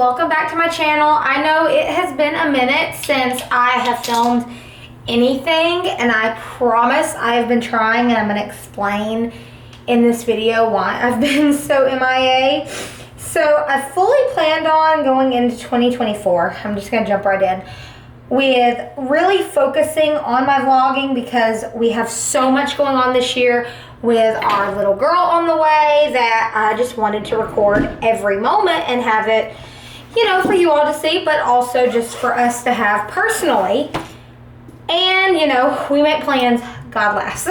welcome back to my channel. I know it has been a minute since I have filmed anything, and I promise I have been trying, and I'm going to explain in this video why I've been so MIA. So I fully planned on going into 2024. I'm just going to jump right in with really focusing on my vlogging because we have so much going on this year with our little girl on the way that I just wanted to record every moment and have it, you know, for you all to see, but also just for us to have personally. And, you know, we make plans, God laughs.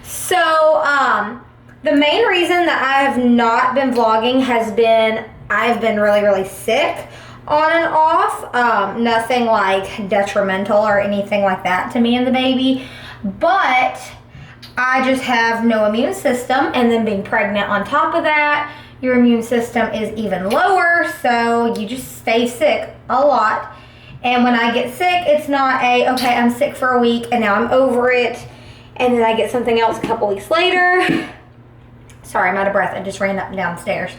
So, the main reason that I have not been vlogging has been I've been really sick on and off. Nothing like detrimental or anything like that to me and the baby, but I just have no immune system, and then being pregnant on top of that, your immune system is even lower, so you just stay sick a lot. And when I get sick, it's not okay, I'm sick for a week and now I'm over it, and then I get something else a couple weeks later. Sorry, I'm out of breath. I just ran up and downstairs.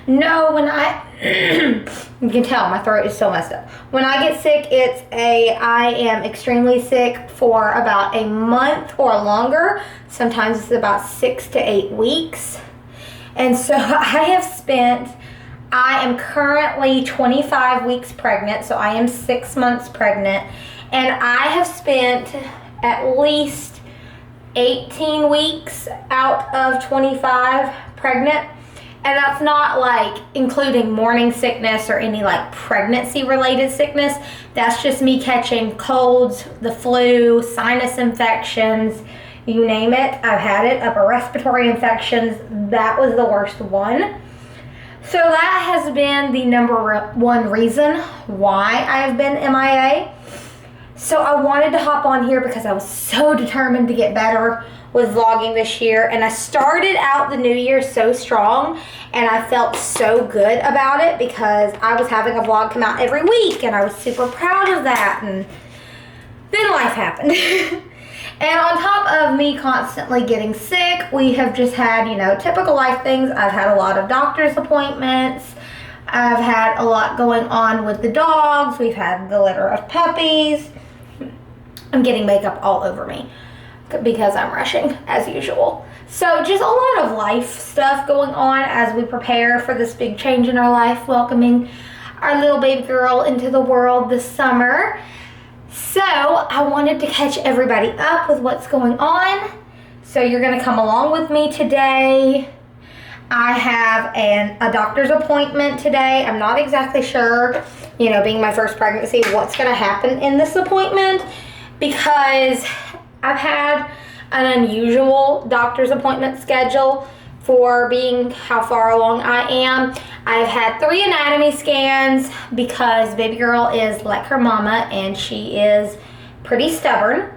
No, when you can tell my throat is so messed up. When I get sick, it's I am extremely sick for about a month or longer. Sometimes it's about 6 to 8 weeks. And so I am currently 25 weeks pregnant, so I am 6 months pregnant, and I have spent at least 18 weeks out of 25 pregnant. And that's not like including morning sickness or any like pregnancy related sickness. That's just me catching colds, the flu, sinus infections, you name it. I've had it, upper respiratory infections. That was the worst one. So that has been the number one reason why I've been MIA. So I wanted to hop on here because I was so determined to get better with vlogging this year, and I started out the new year so strong, and I felt so good about it because I was having a vlog come out every week, and I was super proud of that, and then life happened. And on top of me constantly getting sick, we have just had, you know, typical life things. I've had a lot of doctor's appointments. I've had a lot going on with the dogs. We've had the litter of puppies. I'm getting makeup all over me because I'm rushing as usual. So just a lot of life stuff going on as we prepare for this big change in our life, welcoming our little baby girl into the world this summer. So I wanted to catch everybody up with what's going on. So you're gonna come along with me today. I have a doctor's appointment today. I'm not exactly sure, you know, being my first pregnancy, what's gonna happen in this appointment, because I've had an unusual doctor's appointment schedule for being how far along I am. I've had 3 anatomy scans because baby girl is like her mama, and she is pretty stubborn.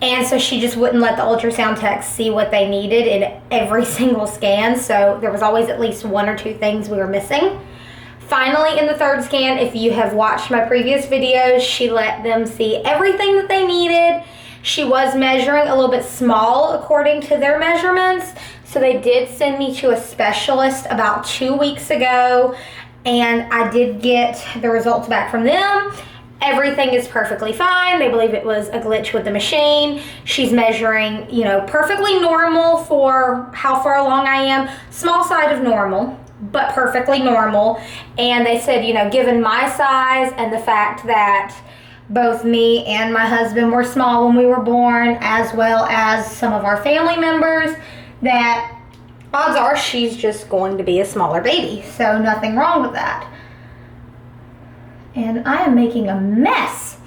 And so she just wouldn't let the ultrasound techs see what they needed in every single scan. So there was always at least 1 or 2 things we were missing. Finally, in the 3rd scan, if you have watched my previous videos, she let them see everything that they needed. She was measuring a little bit small according to their measurements. So they did send me to a specialist about 2 weeks ago, and I did get the results back from them. Everything is perfectly fine. They believe it was a glitch with the machine. She's measuring, you know, perfectly normal for how far along I am. Small side of normal, but perfectly normal. And they said, you know, given my size and the fact that both me and my husband were small when we were born, as well as some of our family members, that odds are she's just going to be a smaller baby. So nothing wrong with that. And I am making a mess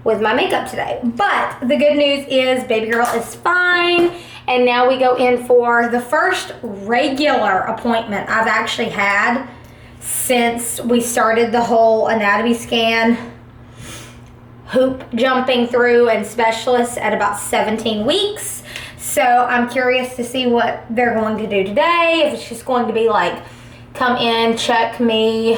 with my makeup today. But the good news is baby girl is fine. And now we go in for the first regular appointment I've actually had since we started the whole anatomy scan hoop jumping through and specialists at about 17 weeks. So I'm curious to see what they're going to do today. If it's just going to be like, come in, check me,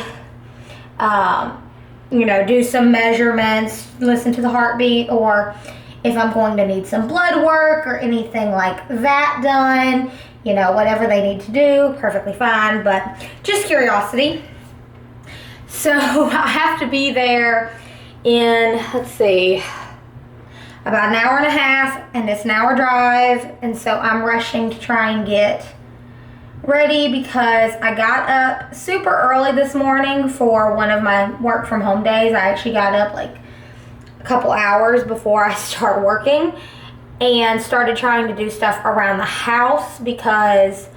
you know, do some measurements, listen to the heartbeat, or if I'm going to need some blood work or anything like that done, you know, whatever they need to do, perfectly fine, but just curiosity. So I have to be there in, let's see, about an hour and a half, and it's an hour drive, and so I'm rushing to try and get ready because I got up super early this morning for one of my work from home days. I actually got up like a couple hours before I start working and started trying to do stuff around the house because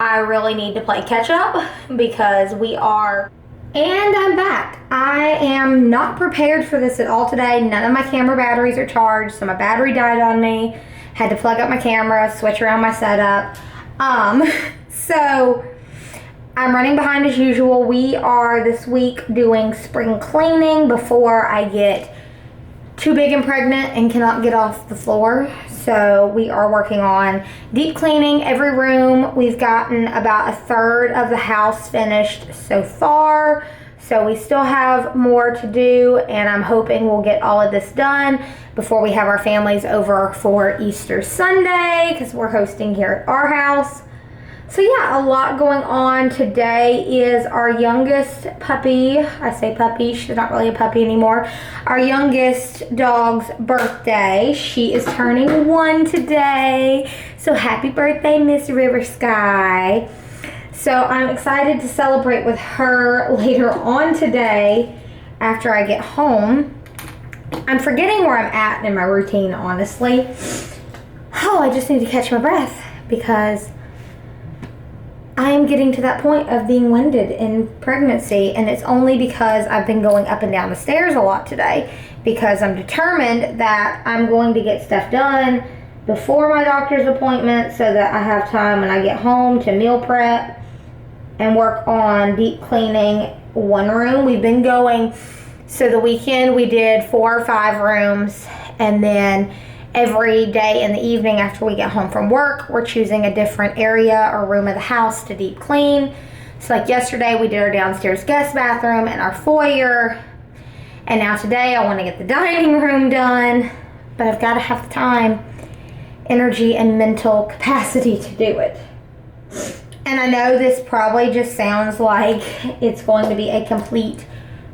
I really need to play catch up because we are. And I'm back. I am not prepared for this at all today. None of my camera batteries are charged, so my battery died on me. Had to plug up my camera, switch around my setup. So I'm running behind as usual. We are this week doing spring cleaning before I get too big and pregnant and cannot get off the floor. So we are working on deep cleaning every room. We've gotten about a third of the house finished so far. So we still have more to do, and I'm hoping we'll get all of this done before we have our families over for Easter Sunday because we're hosting here at our house. So yeah, a lot going on. Today is our youngest puppy. I say puppy, she's not really a puppy anymore. Our youngest dog's birthday. She is turning 1 today. So happy birthday, Miss River Sky. So I'm excited to celebrate with her later on today after I get home. I'm forgetting where I'm at in my routine, honestly. Oh, I just need to catch my breath because I am getting to that point of being winded in pregnancy, and it's only because I've been going up and down the stairs a lot today because I'm determined that I'm going to get stuff done before my doctor's appointment so that I have time when I get home to meal prep and work on deep cleaning one room. We've been going, so the weekend we did 4 or 5 rooms, and then every day in the evening after we get home from work, we're choosing a different area or room of the house to deep clean. So like yesterday, we did our downstairs guest bathroom and our foyer. And now today, I want to get the dining room done, but I've got to have the time, energy, and mental capacity to do it. And I know this probably just sounds like it's going to be a complete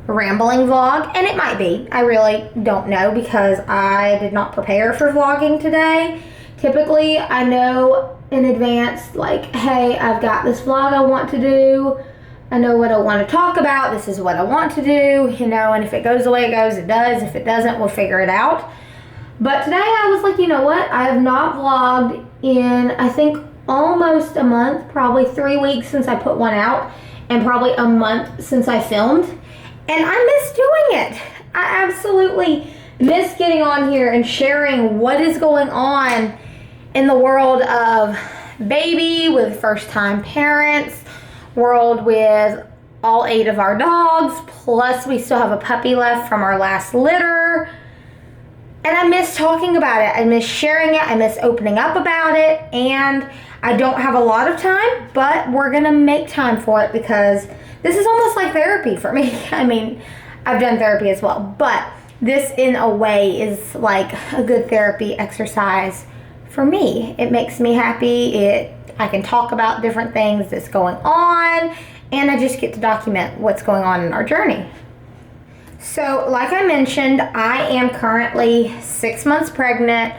rambling vlog, and it might be. I really don't know because I did not prepare for vlogging today. Typically, I know in advance, like, hey, I've got this vlog I want to do. I know what I want to talk about. This is what I want to do, you know, and if it goes the way it goes, it does. If it doesn't, we'll figure it out. But today I was like, you know what? I have not vlogged in, I think, almost a month, probably 3 weeks since I put one out, and probably a month since I filmed. And I miss doing it. I absolutely miss getting on here and sharing what is going on in the world of baby with first-time parents, world with all 8 of our dogs, plus we still have a puppy left from our last litter. And I miss talking about it. I miss sharing it. I miss opening up about it. And I don't have a lot of time, but we're going to make time for it because this is almost like therapy for me. I mean, I've done therapy as well, but this in a way is like a good therapy exercise for me. It makes me happy. I can talk about different things that's going on, and I just get to document what's going on in our journey. So like I mentioned, I am currently 6 months pregnant,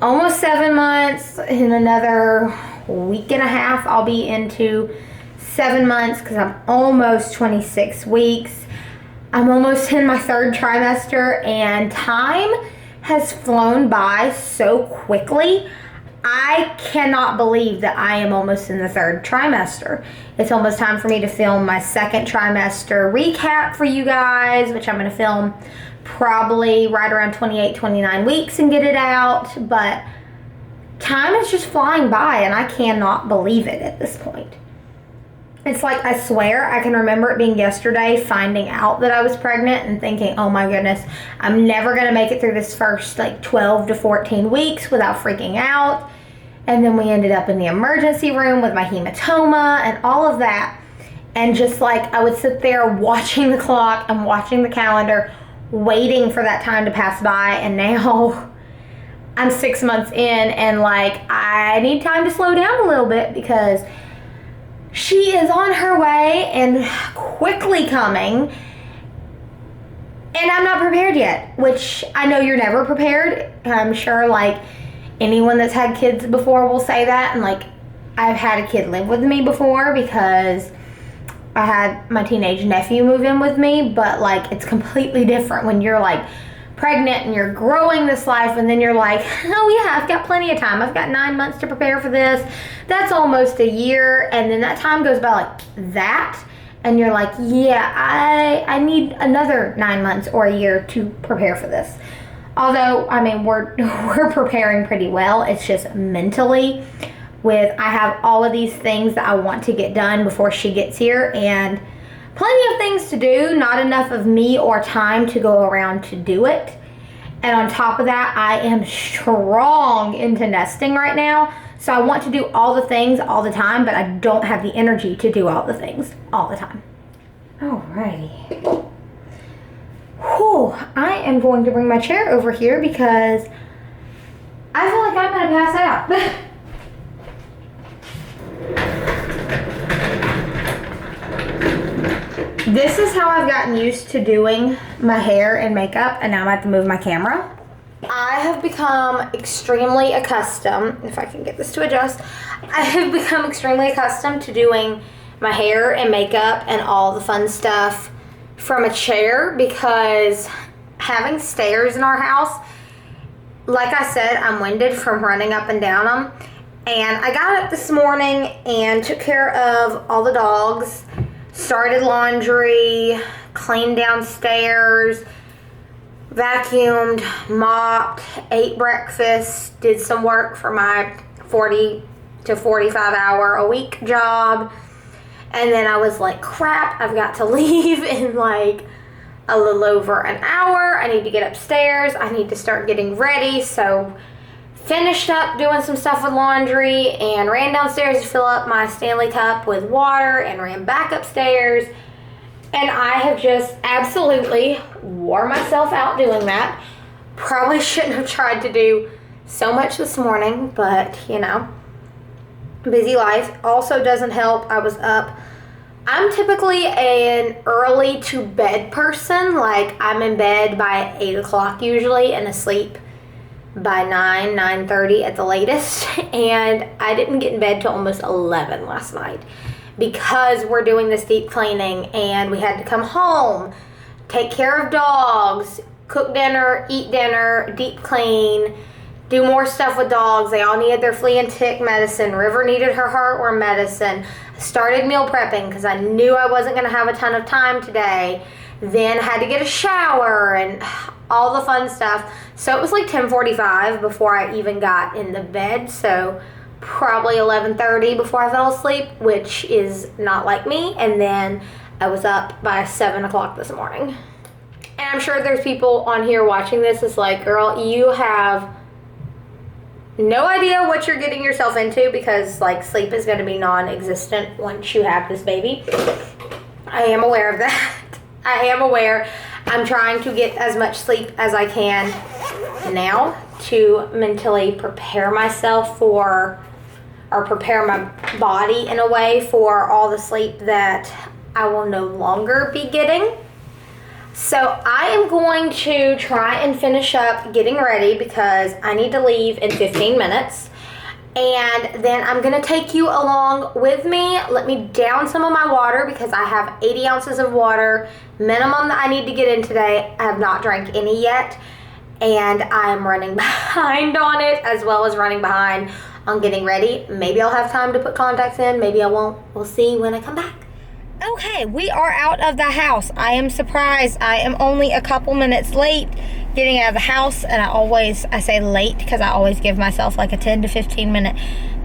almost 7 months. In another week and a half, I'll be into 7 months because I'm almost 26 weeks. I'm almost in my 3rd trimester, and time has flown by so quickly. I cannot believe that I am almost in the 3rd trimester. It's almost time for me to film my 2nd trimester recap for you guys, which I'm going to film probably right around 28, 29 weeks and get it out. But time is just flying by, and I cannot believe it at this point. It's like, I swear, I can remember it being yesterday, finding out that I was pregnant and thinking, oh my goodness, I'm never going to make it through this first like 12 to 14 weeks without freaking out. And then we ended up in the emergency room with my hematoma and all of that. And just like, I would sit there watching the clock and watching the calendar, waiting for that time to pass by. And now I'm 6 months in, and like, I need time to slow down a little bit because she is on her way and quickly coming. And I'm not prepared yet, which I know you're never prepared. I'm sure like anyone that's had kids before will say that. And like I've had a kid live with me before because I had my teenage nephew move in with me. But like it's completely different when you're like pregnant and you're growing this life and then you're like, oh yeah, I've got plenty of time. I've got 9 months to prepare for this. That's almost a year. And then that time goes by like that. And you're like, yeah, I need another 9 months or a year to prepare for this. Although, I mean, we're preparing pretty well. It's just mentally I have all of these things that I want to get done before she gets here. And plenty of things to do, not enough of me or time to go around to do it. And on top of that, I am strong into nesting right now. So I want to do all the things all the time, but I don't have the energy to do all the things all the time. Alrighty. Whew, I am going to bring my chair over here because I feel like I'm going to pass out. This is how I've gotten used to doing my hair and makeup, and now I'm going to have to move my camera. I have become extremely accustomed, if I can get this to adjust, I have become extremely accustomed to doing my hair and makeup and all the fun stuff from a chair because having stairs in our house, like I said, I'm winded from running up and down them. And I got up this morning and took care of all the dogs, started laundry, cleaned downstairs, vacuumed, mopped, ate breakfast, did some work for my 40 to 45 hour a week job. And then I was like, crap, I've got to leave in like a little over an hour. I need to get upstairs. I need to start getting ready. So finished up doing some stuff with laundry and ran downstairs to fill up my Stanley cup with water and ran back upstairs. And I have just absolutely wore myself out doing that. Probably shouldn't have tried to do so much this morning, but you know, busy life. Also doesn't help, I was up. I'm typically an early to bed person. Like I'm in bed by 8 o'clock usually and asleep by 9:30 at the latest. And I didn't get in bed till almost 11 last night, because we're doing this deep cleaning and we had to come home, take care of dogs, cook dinner, eat dinner, deep clean, do more stuff with dogs. They all needed their flea and tick medicine. River needed her heartworm medicine. I started meal prepping because I knew I wasn't going to have a ton of time today. Then had to get a shower and all the fun stuff. So it was like 10:45 before I even got in the bed. So probably 11:30 before I fell asleep, which is not like me. And then I was up by 7 o'clock this morning. And I'm sure there's people on here watching this. It's like, girl, you have no idea what you're getting yourself into, because like sleep is going to be non-existent once you have this baby. I am aware of that. I am aware. I'm trying to get as much sleep as I can now to mentally prepare myself for, or prepare my body in a way for all the sleep that I will no longer be getting. So I am going to try and finish up getting ready because I need to leave in 15 minutes. And then I'm going to take you along with me. Let me down some of my water because I have 80 ounces of water minimum that I need to get in today. I have not drank any yet. And I'm running behind on it, as well as running behind on getting ready. Maybe I'll have time to put contacts in. Maybe I won't. We'll see when I come back. Okay, we are out of the house. I am surprised. I am only a couple minutes late getting out of the house, and I say late because I always give myself like a 10 to 15 minute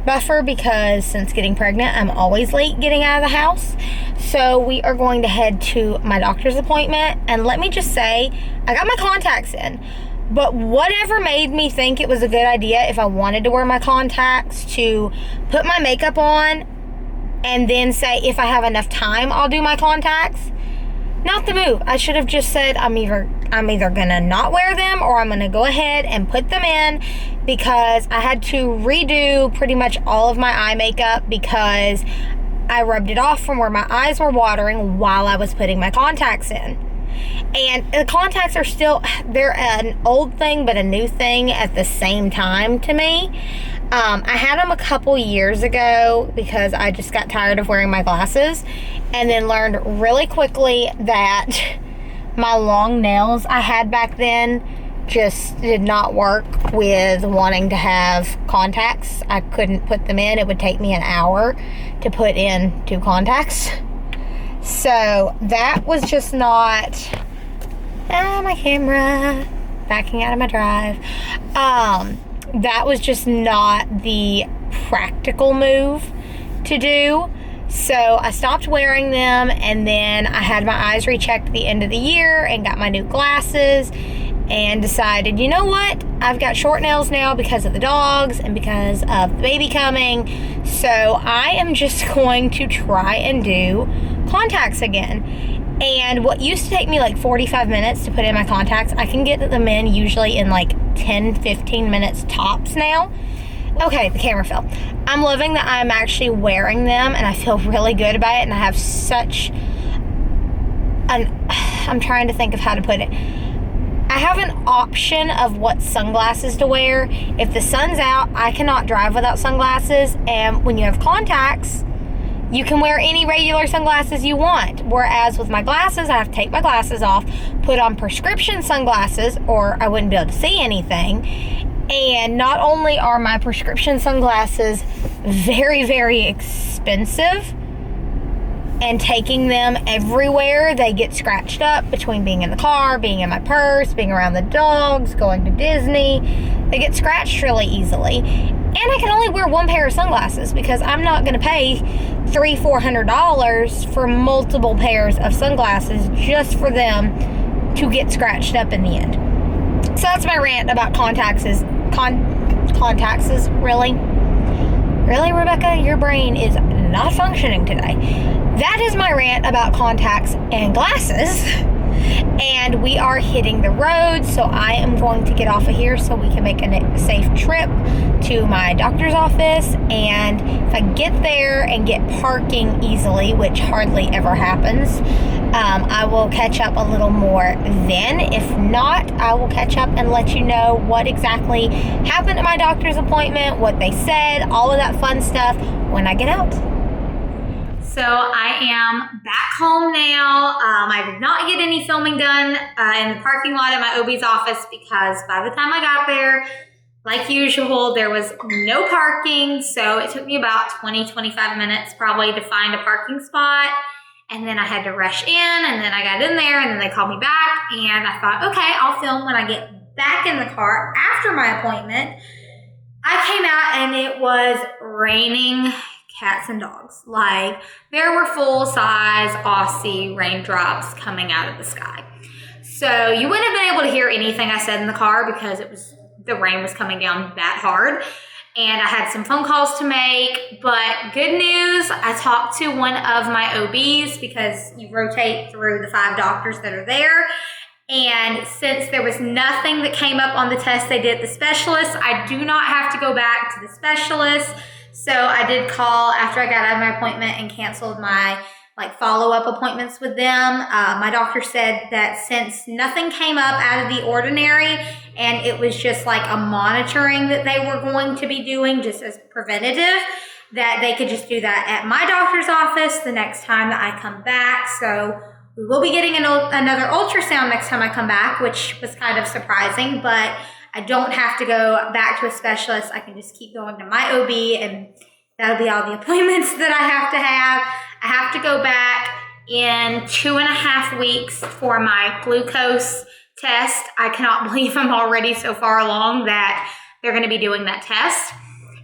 buffer, because since getting pregnant, I'm always late getting out of the house. So we are going to head to my doctor's appointment, and let me just say, I got my contacts in. But whatever made me think it was a good idea, if I wanted to wear my contacts, to put my makeup on and then say if I have enough time I'll do my contacts. Not the move. I should have just said I'm either gonna not wear them or I'm gonna go ahead and put them in, because I had to redo pretty much all of my eye makeup because I rubbed it off from where my eyes were watering while I was putting my contacts in. And the contacts are still, they're an old thing but a new thing at the same time to me. I had them a couple years ago because I just got tired of wearing my glasses, and then learned really quickly that my long nails I had back then just did not work with wanting to have contacts. I couldn't put them in. It would take me an hour to put in 2 contacts. So that was just not, my camera backing out of my drive. That was just not the practical move to do. So I stopped wearing them, and then I had my eyes rechecked at the end of the year and got my new glasses and decided, you know what? I've got short nails now because of the dogs and because of the baby coming. So I am just going to try and do contacts again. And what used to take me like 45 minutes to put in my contacts, I can get them in usually in like 10-15 minutes tops now. Okay, the camera fell. I'm loving that I'm actually wearing them, and I feel really good about it, and I have such I'm trying to think of how to put it. I have an option of what sunglasses to wear. If the sun's out, I cannot drive without sunglasses, and when you have contacts, you can wear any regular sunglasses you want. Whereas with my glasses, I have to take my glasses off, put on prescription sunglasses, or I wouldn't be able to see anything. And not only are my prescription sunglasses very, very expensive, and taking them everywhere, they get scratched up between being in the car, being in my purse, being around the dogs, going to Disney. They get scratched really easily. And I can only wear 1 pair of sunglasses because I'm not going to pay $300-400 for multiple pairs of sunglasses just for them to get scratched up in the end. So that's my rant about contacts. Really? Really, Rebecca? Your brain is not functioning today. That is my rant about contacts and glasses. And we are hitting the road, so I am going to get off of here so we can make a safe trip to my doctor's office. And if I get there and get parking easily, which hardly ever happens, I will catch up a little more then. If not, I will catch up and let you know what exactly happened at my doctor's appointment, what they said, all of that fun stuff when I get out. So I am back home now. I did not get any filming done in the parking lot at my OB's office because by the time I got there, like usual, there was no parking. So it took me about 20-25 minutes probably to find a parking spot. And then I had to rush in, and then I got in there, and then they called me back. And I thought, okay, I'll film when I get back in the car after my appointment. I came out and it was raining cats and dogs. Like, there were full-size Aussie raindrops coming out of the sky. So you wouldn't have been able to hear anything I said in the car because the rain was coming down that hard. And I had some phone calls to make, but good news, I talked to one of my OBs because you rotate through the 5 doctors that are there. And since there was nothing that came up on the test they did at the specialist, I do not have to go back to the specialist. So I did call after I got out of my appointment and canceled my follow-up appointments with them. My doctor said that since nothing came up out of the ordinary and it was just like a monitoring that they were going to be doing just as preventative, that they could just do that at my doctor's office the next time that I come back. So we will be getting another ultrasound next time I come back, which was kind of surprising, but I don't have to go back to a specialist. I can just keep going to my OB, and that'll be all the appointments that I have to have. I have to go back in 2.5 weeks for my glucose test. I cannot believe I'm already so far along that they're going to be doing that test.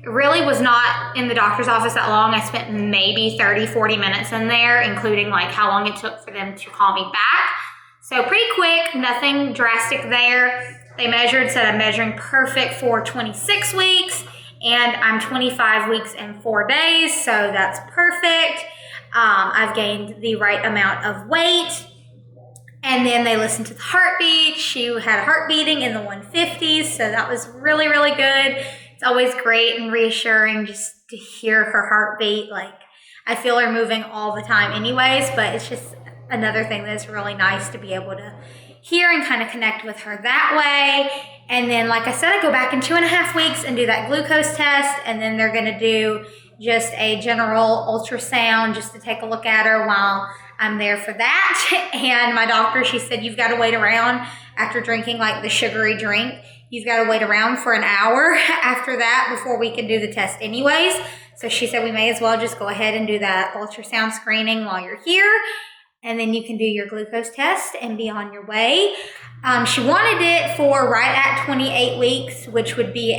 It really was not in the doctor's office that long. I spent maybe 30-40 minutes in there, including how long it took for them to call me back. So pretty quick, nothing drastic there. They said I'm measuring perfect for 26 weeks, and I'm 25 weeks and 4 days, so that's perfect. I've gained the right amount of weight. And then they listened to the heartbeat. She had a heart beating in the 150s, so that was really, really good. It's always great and reassuring just to hear her heartbeat. I feel her moving all the time anyways, but it's just another thing that's really nice to be able to hear and kind of connect with her that way. And then, like I said, I go back in 2.5 weeks and do that glucose test, and then they're going to do just a general ultrasound just to take a look at her while I'm there for that. And my doctor, she said, you've got to wait around after drinking like the sugary drink. You've got to wait around for an hour after that before we can do the test anyways. So she said we may as well just go ahead and do that ultrasound screening while you're here. And then you can do your glucose test and be on your way. She wanted it for right at 28 weeks, which would be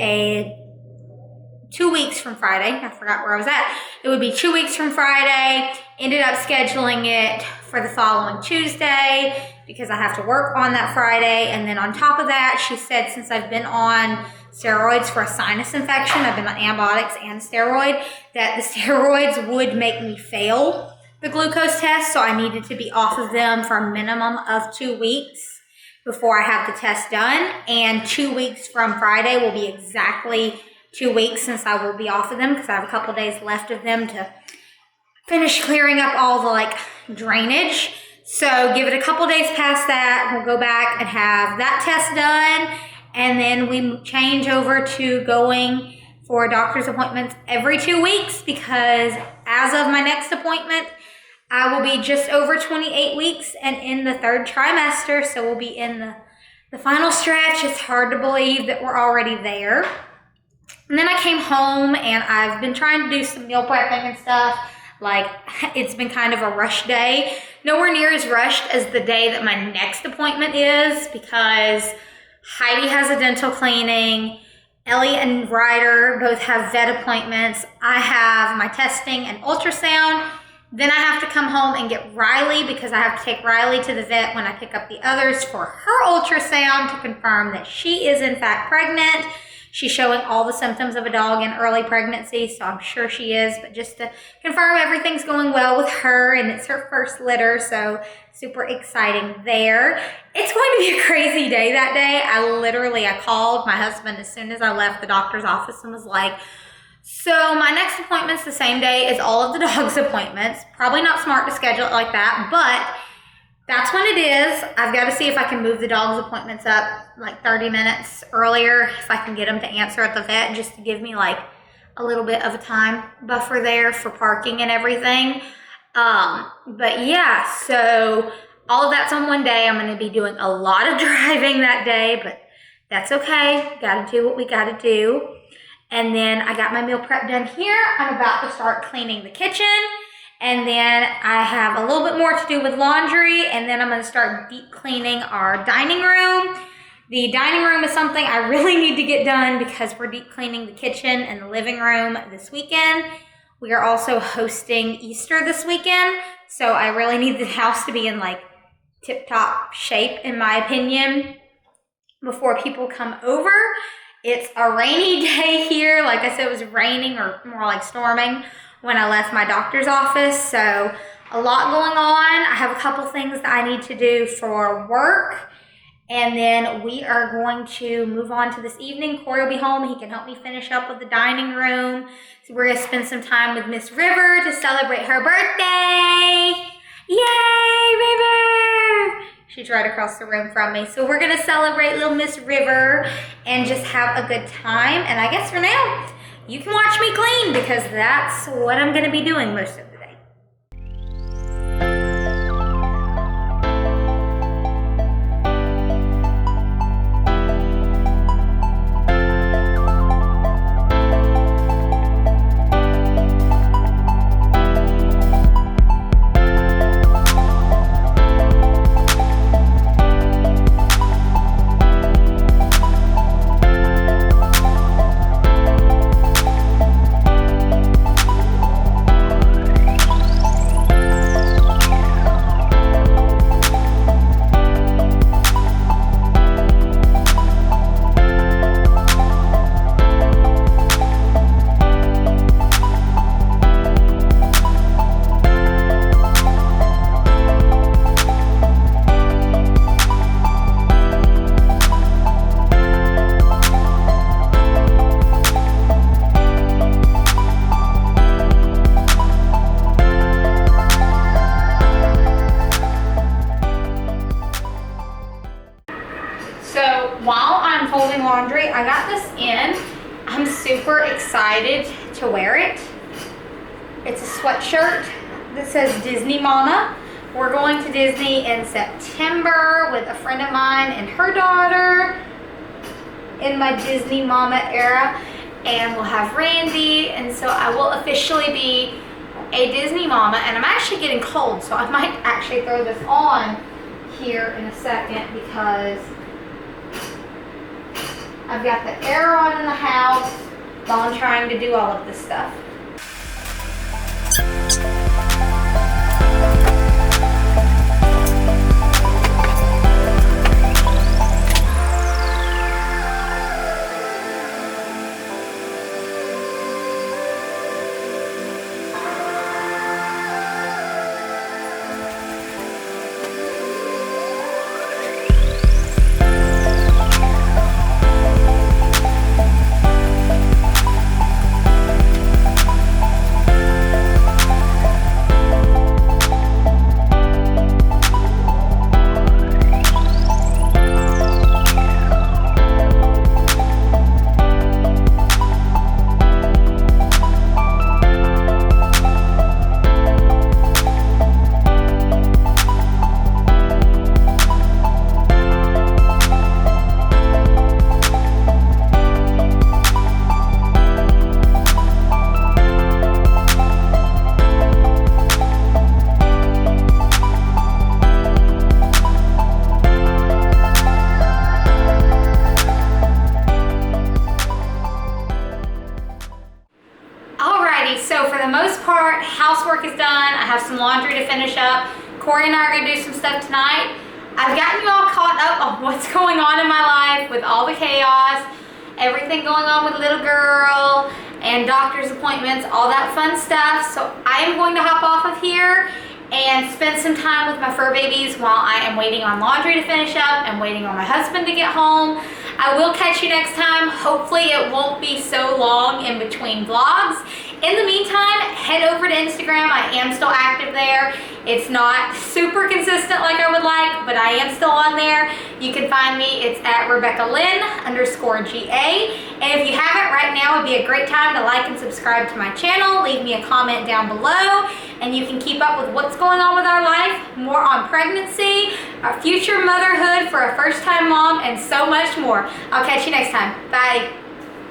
2 weeks from Friday. I forgot where I was at. It would be 2 weeks from Friday. Ended up scheduling it for the following Tuesday because I have to work on that Friday. And then on top of that, she said since I've been on steroids for a sinus infection, I've been on antibiotics and steroid, that the steroids would make me fail the glucose test. So I needed to be off of them for a minimum of 2 weeks before I have the test done. And 2 weeks from Friday will be exactly 2 weeks since I will be off of them because I have a couple days left of them to finish clearing up all the drainage. So give it a couple days past that, we'll go back and have that test done, and then we change over to going for doctor's appointments every 2 weeks because as of my next appointment, I will be just over 28 weeks and in the 3rd trimester, so we'll be in the final stretch. It's hard to believe that we're already there. And then I came home and I've been trying to do some meal prepping and stuff. It's been kind of a rush day. Nowhere near as rushed as the day that my next appointment is because Heidi has a dental cleaning. Ellie and Ryder both have vet appointments. I have my testing and ultrasound. Then I have to come home and get Riley because I have to take Riley to the vet when I pick up the others for her ultrasound to confirm that she is in fact pregnant. She's showing all the symptoms of a dog in early pregnancy, so I'm sure she is, but just to confirm everything's going well with her, and it's her first litter, so super exciting there. It's going to be a crazy day that day. I called my husband as soon as I left the doctor's office and was like, so my next appointment's the same day as all of the dog's appointments. Probably not smart to schedule it like that, but that's when it is. I've got to see if I can move the dog's appointments up 30 minutes earlier, if I can get them to answer at the vet, just to give me a little bit of a time buffer there for parking and everything. But yeah, so all of that's on one day. I'm going to be doing a lot of driving that day, but that's okay. Got to do what we got to do. And then I got my meal prep done here. I'm about to start cleaning the kitchen. And then I have a little bit more to do with laundry, and then I'm going to start deep cleaning our dining room. The dining room is something I really need to get done because we're deep cleaning the kitchen and the living room this weekend. We are also hosting Easter this weekend, so I really need the house to be in tip-top shape, in my opinion, before people come over. It's a rainy day here. Like I said, it was raining, or more like storming, when I left my doctor's office, so a lot going on. I have a couple things that I need to do for work, and then we are going to move on to this evening. Corey will be home. He can help me finish up with the dining room. So we're going to spend some time with Miss River to celebrate her birthday. Yay, River! She's right across the room from me. So we're going to celebrate little Miss River and just have a good time. And I guess for now, you can watch me clean because that's what I'm going to be doing most of the day. while I'm folding laundry, I got this in. I'm super excited to wear it. It's a sweatshirt that says Disney Mama. We're going to Disney in September with a friend of mine and her daughter in my Disney Mama era. And we'll have Randy, and so I will officially be a Disney Mama. And I'm actually getting cold, so I might actually throw this on here in a second because I've got the air on in the house while I'm trying to do all of this stuff. So for the most part, housework is done. I have some laundry to finish up. Corey and I are gonna do some stuff tonight. I've gotten you all caught up on what's going on in my life with all the chaos, everything going on with little girl and doctor's appointments, all that fun stuff. So I am going to hop off of here and spend some time with my fur babies while I am waiting on laundry to finish up and waiting on my husband to get home. I will catch you next time. Hopefully it won't be so long in between vlogs. In the meantime, head over to Instagram. I am still active there. It's not super consistent like I would like, but I am still on there. You can find me. It's at RebeccaLynn_GA. And if you haven't, right now would be a great time to like and subscribe to my channel. Leave me a comment down below, and you can keep up with what's going on with our life, more on pregnancy, our future motherhood for a first-time mom, and so much more. I'll catch you next time. Bye.